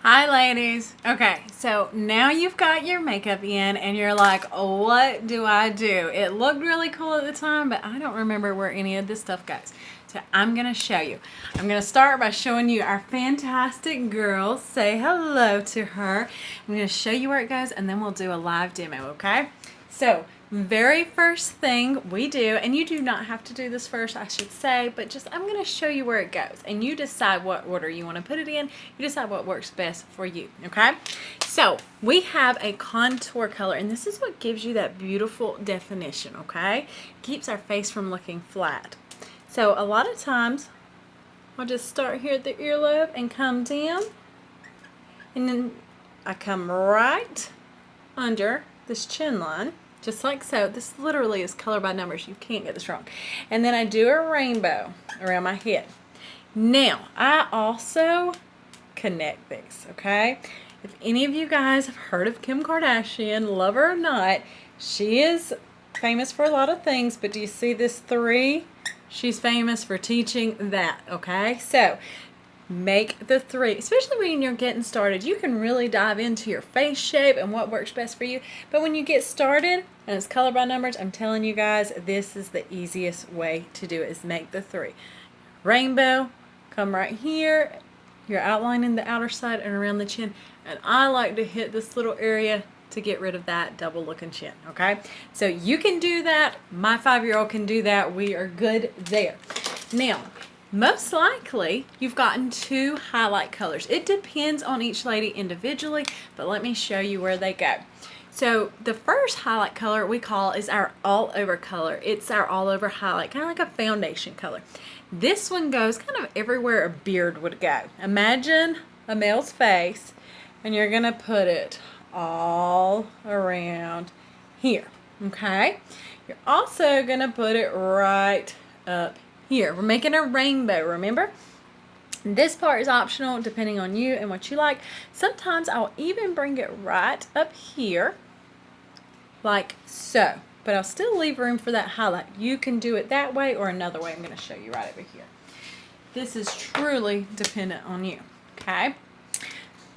Hi ladies. Okay, so now you've got your makeup in and you're like, what do I do? It looked really cool at the time, but I don't remember where any of this stuff goes. So I'm gonna show you. I'm gonna start by showing you our fantastic girl. Say hello to her. I'm gonna show you where it goes and then we'll do a live demo, okay? So very first thing we do, and you do not have to do this first, I should say, but just I'm going to show you where it goes and you decide what order you want to put it in. You decide what works best for you, okay? So we have a contour color, and this is what gives you that beautiful definition, okay? Keeps our face from looking flat. So a lot of times I'll just start here at the earlobe and come down, and then I come right under this chin line, just like so. This literally is color by numbers. You can't get this wrong. And then I do a rainbow around my head. Now, I also connect these, okay? If any of you guys have heard of Kim Kardashian, love her or not, she is famous for a lot of things, but do you see this 3? She's famous for teaching that, okay? So, make the 3, especially when you're getting started. You can really dive into your face shape and what works best for you, but when you get started and it's color by numbers, I'm telling you guys, this is the easiest way to do it, is make the 3. Rainbow, come right here, you're outlining the outer side and around the chin, and I like to hit this little area to get rid of that double looking chin, okay? So you can do that, my 5-year-old can do that, we are good there. Now, most likely, you've gotten 2 highlight colors. It depends on each lady individually, but let me show you where they go. So the first highlight color we call is our all over color. It's our all over highlight, kind of like a foundation color. This one goes kind of everywhere a beard would go. Imagine a male's face, and you're gonna put it all around here, okay? You're also gonna put it right up here. We're making a rainbow, remember? This part is optional depending on you and what you like. Sometimes I'll even bring it right up here, like so. But I'll still leave room for that highlight. You can do it that way or another way. I'm going to show you right over here. This is truly dependent on you, okay?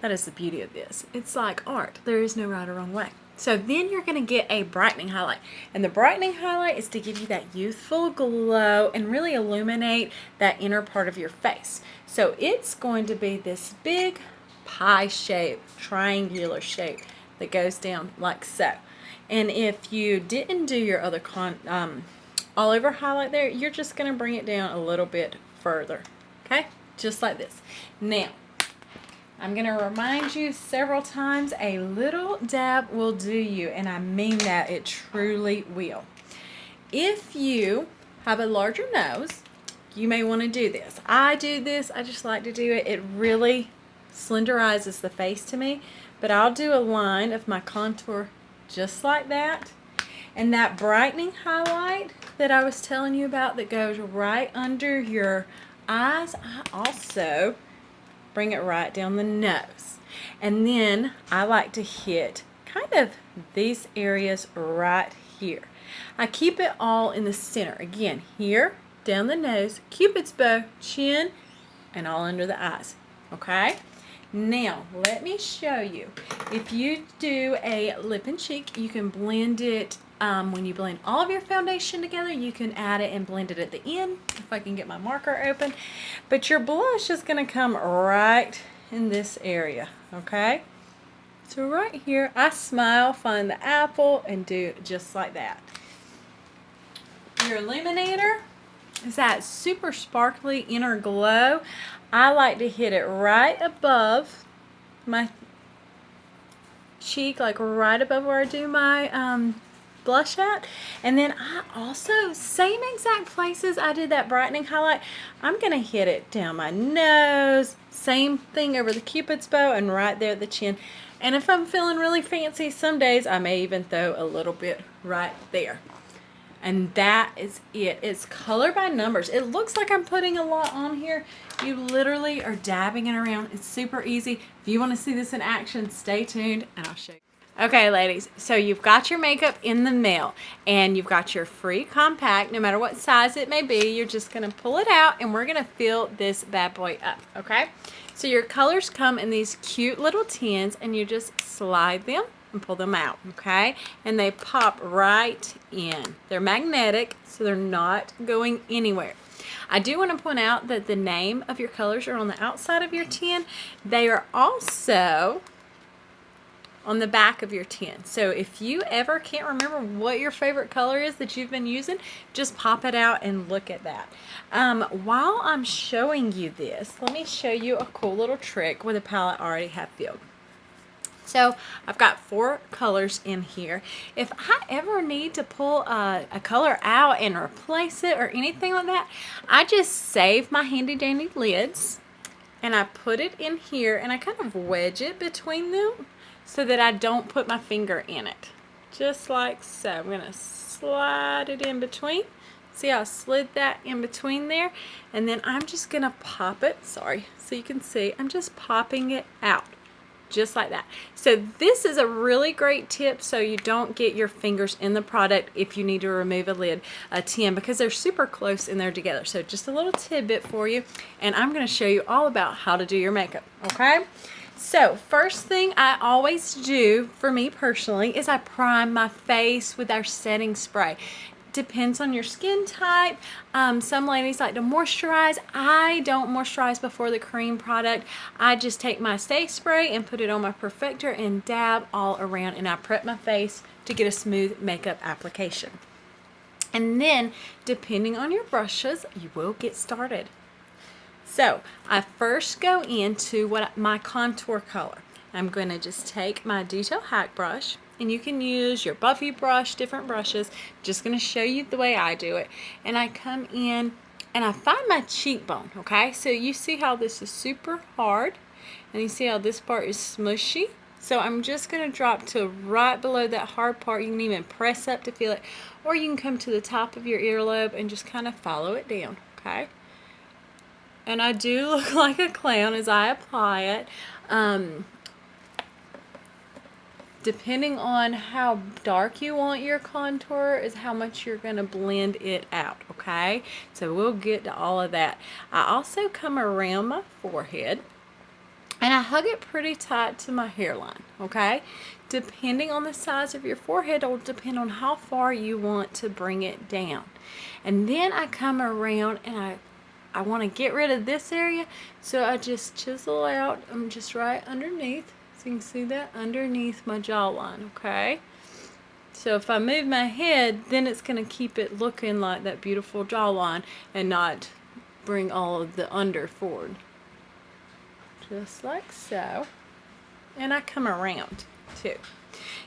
That is the beauty of this. It's like art. There is no right or wrong way. So then you're going to get a brightening highlight. And the brightening highlight is to give you that youthful glow and really illuminate that inner part of your face. So it's going to be this big pie shape, triangular shape that goes down like so. And if you didn't do your other all over highlight there, you're just going to bring it down a little bit further. Okay? Just like this. Now, I'm going to remind you several times, a little dab will do you, and I mean that, it truly will. If you have a larger nose, you may want to do this. I do this, I just like to do it. It really slenderizes the face to me, but I'll do a line of my contour just like that. And that brightening highlight that I was telling you about that goes right under your eyes, I also bring it right down the nose. And then I like to hit kind of these areas right here. I keep it all in the center. Again, here, down the nose, Cupid's bow, chin, and all under the eyes. Okay? Now, let me show you. If you do a lip and cheek, you can blend it. When you blend all of your foundation together, you can add it and blend it at the end, if I can get my marker open. But your blush is going to come right in this area, okay? So right here, I smile, find the apple, and do just like that. Your illuminator is that super sparkly inner glow. I like to hit it right above my cheek, like right above where I do my blush at. And then I also, same exact places I did that brightening highlight, I'm going to hit it down my nose, same thing over the Cupid's bow, and right there at the chin. And if I'm feeling really fancy, some days I may even throw a little bit right there. And that is it. It's color by numbers. It looks like I'm putting a lot on here. You literally are dabbing it around. It's super easy. If you want to see this in action, stay tuned and I'll show you. Okay, ladies, so you've got your makeup in the mail and you've got your free compact, no matter what size it may be. You're just going to pull it out and we're going to fill this bad boy up, okay? So your colors come in these cute little tins, and you just slide them and pull them out, okay? And they pop right in. They're magnetic, so they're not going anywhere. I do want to point out that the name of your colors are on the outside of your tin. They are also on the back of your tin. So if you ever can't remember what your favorite color is that you've been using, just pop it out and look at that. While I'm showing you this, let me show you a cool little trick with a palette I already have filled. So I've got 4 colors in here. If I ever need to pull a color out and replace it or anything like that, I just save my handy dandy lids and I put it in here and I kind of wedge it between them so that I don't put my finger in it. Just like so. I'm going to slide it in between. See how I slid that in between there? And then I'm just going to pop it. Sorry, so you can see. I'm just popping it out. Just like that. So this is a really great tip so you don't get your fingers in the product if you need to remove a tin, because they're super close in there together. So just a little tidbit for you, and I'm going to show you all about how to do your makeup, okay? So first thing I always do, for me personally, is I prime my face with our setting spray. Depends on your skin type. Some ladies like to moisturize. I don't moisturize before the cream product. I just take my stay spray and put it on my perfector and dab all around, and I prep my face to get a smooth makeup application. And then, depending on your brushes, you will get started. So I first go into my contour color. I'm going to just take my Detail Hack brush, and you can use your Buffy brush, different brushes. Just going to show you the way I do it. And I come in and I find my cheekbone, okay? So you see how this is super hard, and you see how this part is smushy. So I'm just going to drop to right below that hard part. You can even press up to feel it, or you can come to the top of your earlobe and just kind of follow it down, okay? And I do look like a clown as I apply it. Depending on how dark you want your contour is how much you're going to blend it out, okay? So we'll get to all of that. I also come around my forehead and I hug it pretty tight to my hairline, okay? Depending on the size of your forehead, it will depend on how far you want to bring it down. And then I come around and I want to get rid of this area, so I just chisel out. I'm just right underneath. So you can see that underneath my jawline, okay? So if I move my head, then it's going to keep it looking like that beautiful jawline and not bring all of the under forward. Just like so. And I come around too.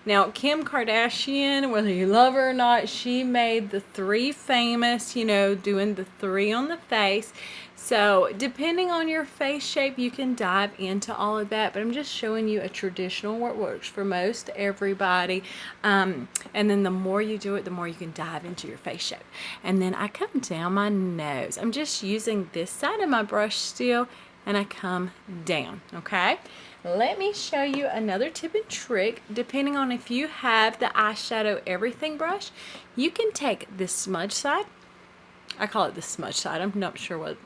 Now, Kim Kardashian, whether you love her or not, she made the 3 famous, you know, doing the 3 on the face. So, depending on your face shape, you can dive into all of that. But I'm just showing you a traditional what works for most everybody. And then the more you do it, the more you can dive into your face shape. And then I come down my nose. I'm just using this side of my brush still, and I come down, okay? Let me show you another tip and trick. Depending on if you have the eyeshadow everything brush, you can take this smudge side. I call it the smudge side. I'm not sure what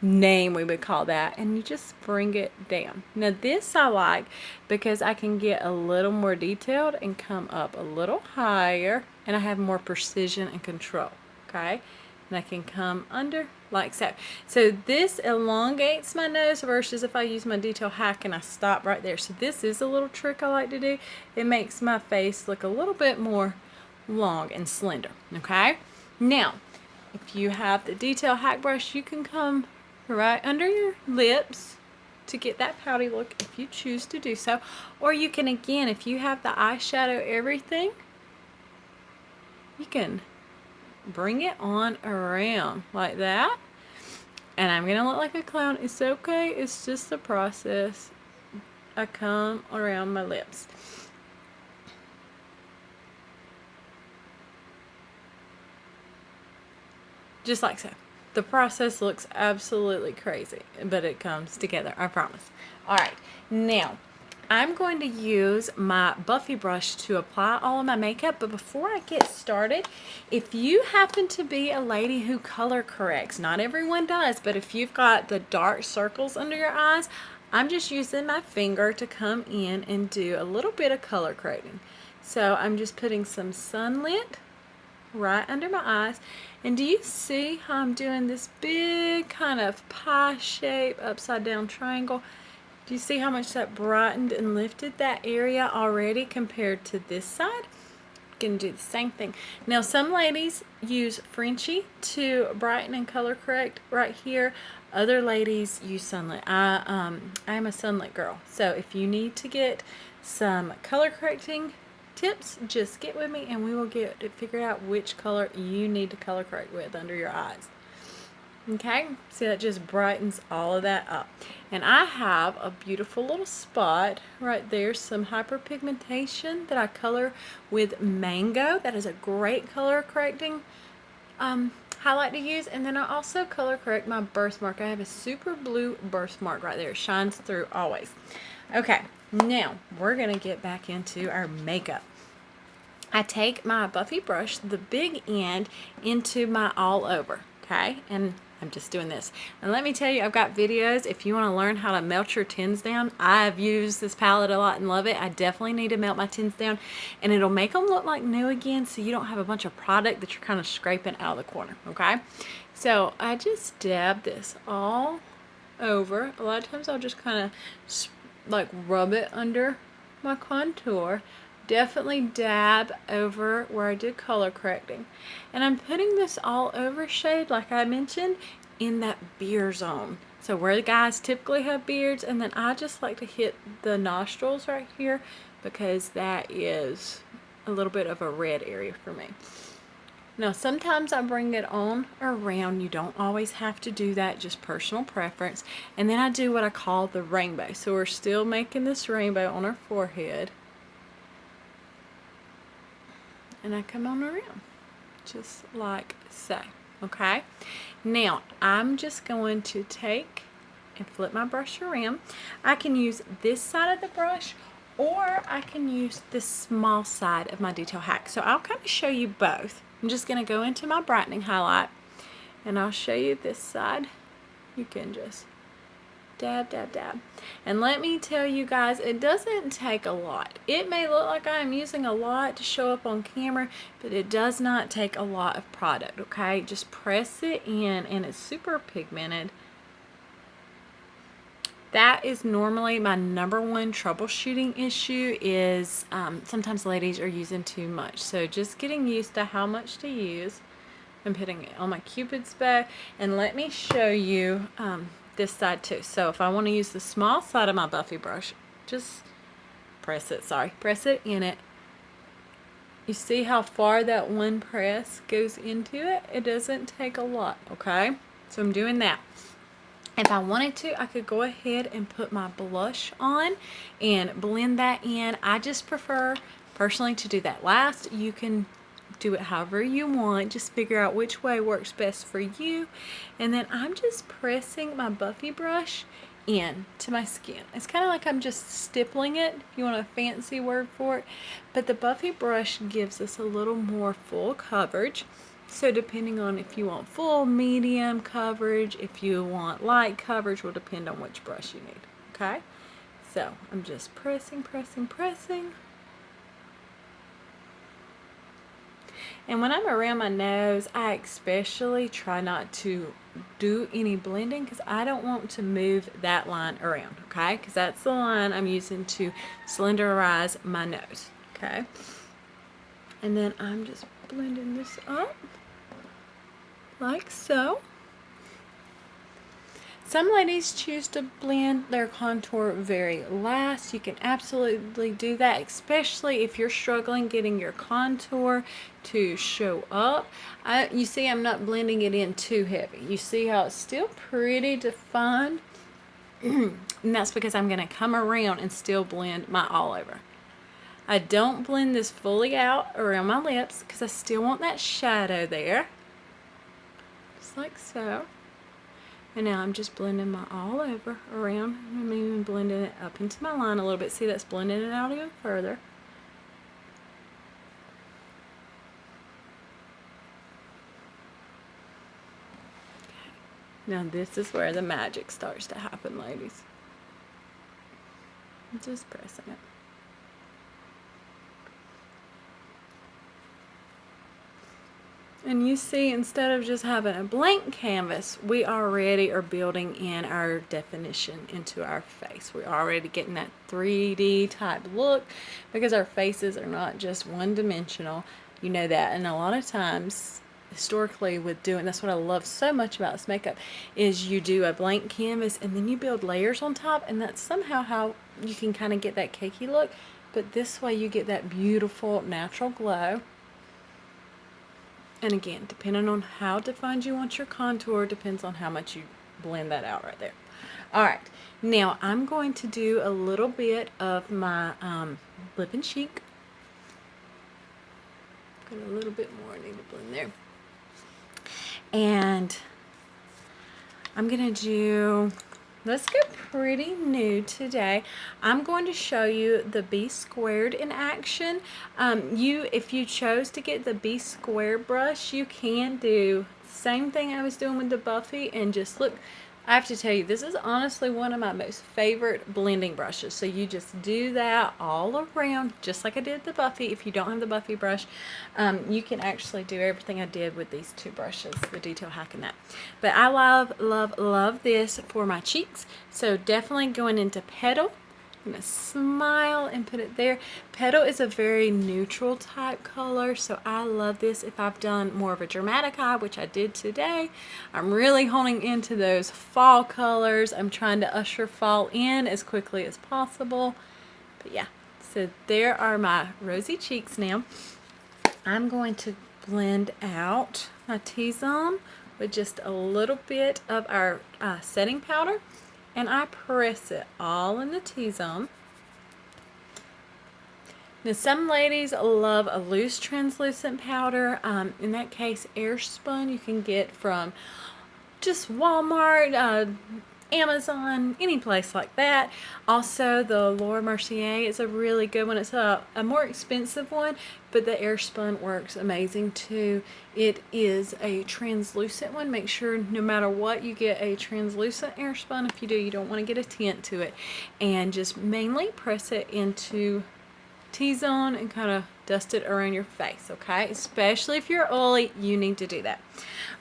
name we would call that. And you just bring it down. Now this I like because I can get a little more detailed and come up a little higher, and I have more precision and control, okay? And I can come under like so. So this elongates my nose versus if I use my Detail Hack and I stop right there. So this is a little trick I like to do. It makes my face look a little bit more long and slender, okay? Now, if you have the Detail Hack brush, you can come right under your lips to get that pouty look if you choose to do so. Or you can, again, if you have the eyeshadow everything, you can bring it on around like that. And I'm gonna look like a clown. It's okay, it's just the process. I come around my lips. Just like so. The process looks absolutely crazy, but it comes together, I promise. Alright, now I'm going to use my Buffy brush to apply all of my makeup, but before I get started, if you happen to be a lady who color corrects, not everyone does, but if you've got the dark circles under your eyes, I'm just using my finger to come in and do a little bit of color correcting. So I'm just putting some sunlit right under my eyes. And do you see how I'm doing this big kind of pie shape upside down triangle? Do you see how much that brightened and lifted that area already compared to this side? Gonna do the same thing. Now some ladies use Frenchie to brighten and color correct right here. Other ladies use sunlit. I am a sunlit girl, so if you need to get some color correcting tips, just get with me and we will get it figured out which color you need to color correct with under your eyes. Okay, see, that just brightens all of that up. And I have a beautiful little spot right there, some hyperpigmentation that I color with Mango. That is a great color correcting highlight to use. And then I also color correct my birthmark. I have a super blue birthmark right there. It shines through always. Okay, now we're gonna get back into our makeup. I take my Buffy brush, the big end, into my all over, okay? And I'm just doing this. And let me tell you, I've got videos. If you want to learn how to melt your tins down, I've used this palette a lot and love it. I definitely need to melt my tins down, and it'll make them look like new again, so you don't have a bunch of product that you're kind of scraping out of the corner, okay? So I just dab this all over. A lot of times I'll just kind of like rub it under my contour. Definitely dab over where I did color correcting. And I'm putting this all over shade, like I mentioned, in that beard zone. So where the guys typically have beards, and then I just like to hit the nostrils right here because that is a little bit of a red area for me. Now sometimes I bring it on around. You don't always have to do that, just personal preference. And then I do what I call the rainbow. So we're still making this rainbow on our forehead. And I come on around just like so. Okay, now I'm just going to take and flip my brush around. I can use this side of the brush, or I can use this small side of my detail hack. So I'll kind of show you both. I'm just going to go into my brightening highlight and I'll show you this side. You can just dab, dab, dab. And let me tell you guys, it doesn't take a lot. It may look like I'm using a lot to show up on camera, but it does not take a lot of product, okay? Just press it in, and it's super pigmented. That is normally my #1 troubleshooting issue is sometimes ladies are using too much. So just getting used to how much to use. I'm putting it on my Cupid's bow, and let me show you this side too. So if I want to use the small side of my Buffy brush, just press it in it. You see how far that one press goes into it? It doesn't take a lot, okay? So I'm doing that. If I wanted to, I could go ahead and put my blush on and blend that in. I just prefer personally to do that last. You can do it however you want. Just figure out which way works best for you. And then I'm just pressing my Buffy brush in to my skin. It's kind of like I'm just stippling it, if you want a fancy word for it. But the Buffy brush gives us a little more full coverage. So depending on if you want full, medium coverage, if you want light coverage, will depend on which brush you need. Okay? So I'm just pressing, pressing, pressing. And when I'm around my nose, I especially try not to do any blending because I don't want to move that line around, okay? Because that's the line I'm using to slenderize my nose, okay? And then I'm just blending this up like so. Some ladies choose to blend their contour very last. You can absolutely do that, especially if you're struggling getting your contour to show up. You see I'm not blending it in too heavy. You see how it's still pretty defined? And that's because I'm going to come around and still blend my all over. I don't blend this fully out around my lips because I still want that shadow there. Just like so. And now I'm just blending my all over around. I'm even blending it up into my line a little bit. See, that's blending it out even further. Okay. Now this is where the magic starts to happen, ladies. Just pressing it. And you see, instead of just having a blank canvas, we already are building in our definition into our face. We're already getting that 3D type look because our faces are not just one-dimensional. You know that. And a lot of times, historically, with doing, that's what I love so much about this makeup, is you do a blank canvas and then you build layers on top, and that's somehow how you can kind of get that cakey look. But this way you get that beautiful natural glow. And again, depending on how defined you want your contour, depends on how much you blend that out right there. Alright, now I'm going to do a little bit of my lip and cheek. Got a little bit more I need to blend there. And I'm going to do, let's go pretty nude today. I'm going to show you the B squared in action. If you chose to get the B square brush, you can do the same thing I was doing with the Buffy and just look. I have to tell you, this is honestly one of my most favorite blending brushes. So you just do that all around, just like I did the Buffy. If you don't have the Buffy brush, you can actually do everything I did with these two brushes, the detail hack and that. But I love, love, love this for my cheeks. So definitely going into Petal. I'm going to smile and put it there. Petal is a very neutral type color, so I love this. If I've done more of a dramatic eye, which I did today, I'm really honing into those fall colors. I'm trying to usher fall in as quickly as possible. But yeah, so there are my rosy cheeks now. I'm going to blend out my T-zone with just a little bit of our setting powder. And I press it all in the T-zone. Now some ladies love a loose translucent powder. In that case, Airspun you can get from just Walmart, Amazon, any place like that. Also, the Laura Mercier is a really good one. It's a more expensive one, but the Airspun works amazing too. It is a translucent one. Make sure no matter what you get a translucent Airspun. If you do, you don't want to get a tint to it. And just mainly press it into T-zone and kind of dust it around your face, okay? Especially if you're oily, you need to do that.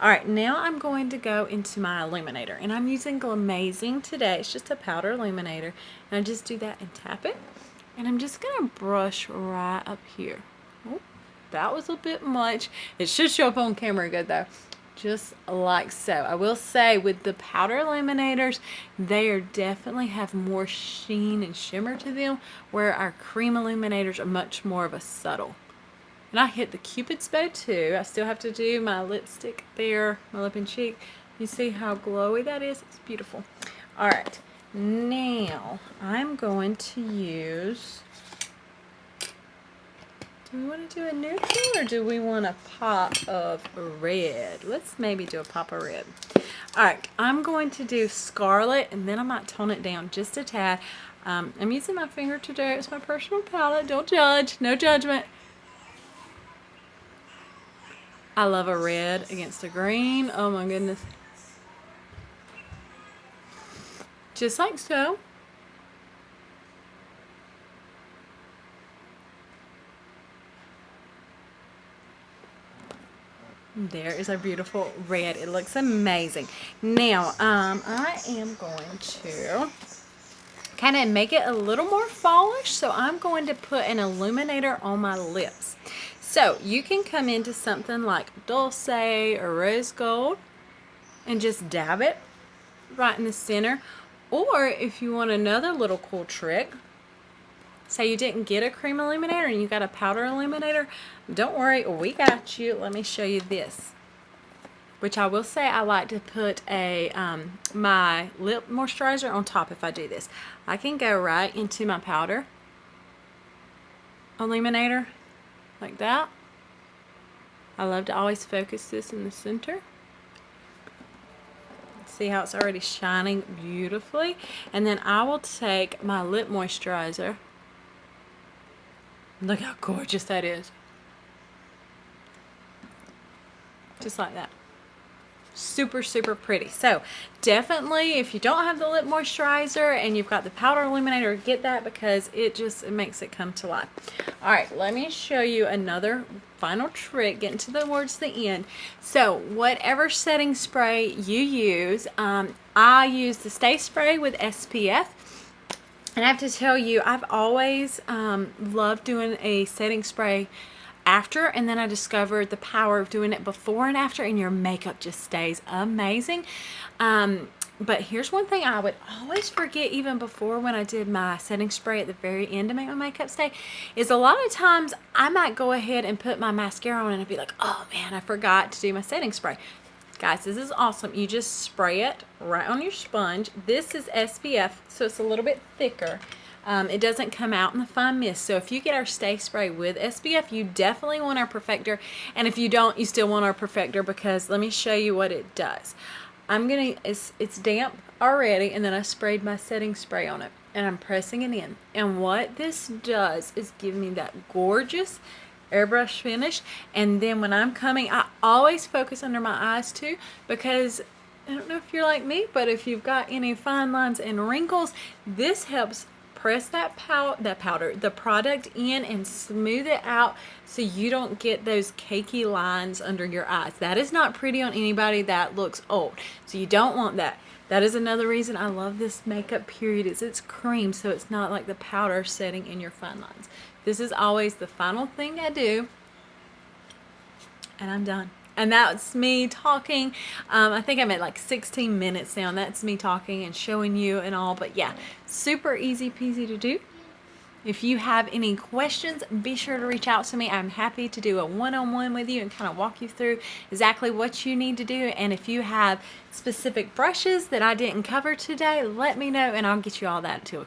Alright, now I'm going to go into my illuminator. And I'm using Glamazing today. It's just a powder illuminator. And I just do that and tap it. And I'm just going to brush right up here. Oh, that was a bit much. It should show up on camera good though. Just like so. I will say with the powder illuminators, they are definitely have more sheen and shimmer to them, where our cream illuminators are much more of a subtle. And I hit the Cupid's bow too. I still have to do my lipstick there, my lip and cheek. You see how glowy that is? It's beautiful. Alright, now I'm going to use, do we want to do a neutral or do we want a pop of red? Let's maybe do a pop of red. Alright, I'm going to do Scarlet and then I might tone it down just a tad. I'm using my finger today. It's my personal palette. Don't judge. No judgment. I love a red against a green. Oh my goodness. Just like so. There is our beautiful red. It looks amazing. Now, I am going to kind of make it a little more fallish. So I'm going to put an illuminator on my lips. So you can come into something like Dulce or Rose Gold and just dab it right in the center. Or if you want another little cool trick, say you didn't get a cream illuminator and you got a powder illuminator, don't worry, we got you. Let me show you this. Which I will say I like to put a my lip moisturizer on top if I do this. I can go right into my powder illuminator like that. I love to always focus this in the center. See how it's already shining beautifully? And then I will take my lip moisturizer. Look how gorgeous that is. Just like that. super, super pretty. So definitely, if you don't have the lip moisturizer and you've got the powder illuminator, get that because it makes it come to life. All right, let me show you another final trick, getting towards the end. So whatever setting spray you use, I use the Stay Spray with SPF. And I have to tell you, I've always loved doing a setting spray after, and then I discovered the power of doing it before and after, and your makeup just stays amazing. But here's one thing I would always forget, even before when I did my setting spray at the very end to make my makeup stay, is a lot of times I might go ahead and put my mascara on and I'd be like, oh man, I forgot to do my setting spray. Guys, this is awesome. You just spray it right on your sponge. This is SPF, so it's a little bit thicker. It doesn't come out in the fine mist. So if you get our Stay Spray with SPF, you definitely want our Perfector. And if you don't, you still want our Perfector, because let me show you what it does. It's damp already, and then I sprayed my setting spray on it, and I'm pressing it in. And what this does is give me that gorgeous airbrush finish. And then when I'm coming, I always focus under my eyes too, because I don't know if you're like me, but if you've got any fine lines and wrinkles, this helps press the product in and smooth it out so you don't get those cakey lines under your eyes. That is not pretty on anybody. That looks old. So you don't want that. That is another reason I love this makeup period, is it's cream, so it's not like the powder setting in your fine lines. This is always the final thing I do, and I'm done. And that's me talking. I think I'm at like 16 minutes now, and that's me talking and showing you and all. But yeah, super easy peasy to do. If you have any questions, be sure to reach out to me. I'm happy to do a one-on-one with you and kind of walk you through exactly what you need to do. And if you have specific brushes that I didn't cover today, let me know and I'll get you all that too.